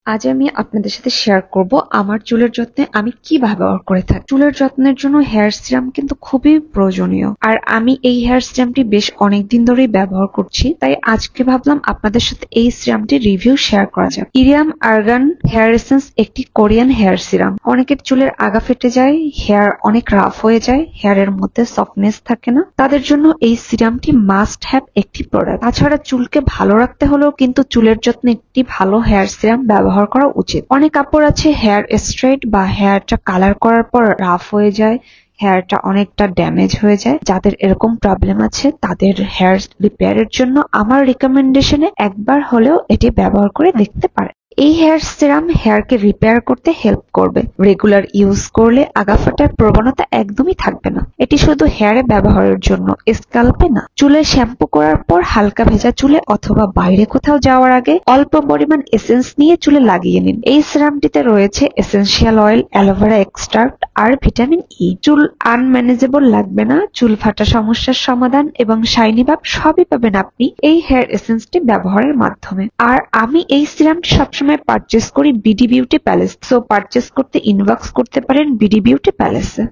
আজ আমি আপনাদের সাথে শেয়ার করব আমার চুলের যত্নে আমি কি ব্যবহার করে থাকি। চুলের যত্নের জন্য হেয়ার সিরাম কিন্তু খুবই প্রয়োজনীয়, আর আমি এই হেয়ার সিরামটি বেশ অনেকদিন ধরেই ব্যবহার করছি। তাই আজকে ভাবলাম আপনাদের সাথে এই সিরামটির রিভিউ শেয়ার করা যাক। ইরিয়াম আর্গান হেয়ার এসেন্স একটি কোরিয়ান হেয়ার সিরাম। অনেকের চুলের আগা ফেটে যায়, হেয়ার অনেক রাফ হয়ে যায়, হেয়ারের মধ্যে সফটনেস থাকে না, তাদের জন্য এই সিরামটি মাস্ট হ্যাভ একটি প্রোডাক্ট। তাছাড়া চুলকে ভালো রাখতে হলেও কিন্তু চুলের যত্নে একটি ভালো হেয়ার সিরাম ব্যবহার করা উচিত। অনেক কাপড় আছে হেয়ার স্ট্রেট বা হেয়ারটা কালার করার পর রাফ হয়ে যায়, হেয়ারটা অনেকটা ড্যামেজ হয়ে যায়। যাদের এরকম প্রবলেম আছে তাদের হেয়ার রিপেয়ারের জন্য আমার রিকমেন্ডেশনে একবার হলেও এটি ব্যবহার করে দেখতে পারে। এই হেয়ার সিরাম হেয়ারকে রিপেয়ার করতে হেল্প করবে। রেগুলার ইউজ করলে আগা ফাটার প্রবণতা একদমই থাকবে না। এটি শুধু হেয়ারে ব্যবহারের জন্য, স্ক্যাল্পে না। চুলে শ্যাম্পু করার পর হালকা ভেজা চুলে অথবা বাইরে কোথাও যাওয়ার আগে অল্প পরিমাণ এসেন্স নিয়ে চুলে লাগিয়ে নিন। এই সিরামটিতে রয়েছে এসেনশিয়াল অয়েল, অ্যালোভেরা এক্সট্রাক্ট আর ভিটামিন ই। চুল আনম্যানেজেবল লাগবে না। চুল ফাটা সমস্যার সমাধান এবং শাইনি ভাব সবই পাবেন আপনি এই হেয়ার এসেন্সটি ব্যবহারের মাধ্যমে। আর আমি এই সিরামটি সবসময় পারচেস করি BD beauty palace. So purchase করতে ইনবক্স করতে পারেন বিডি বিউটি প্যালেসে।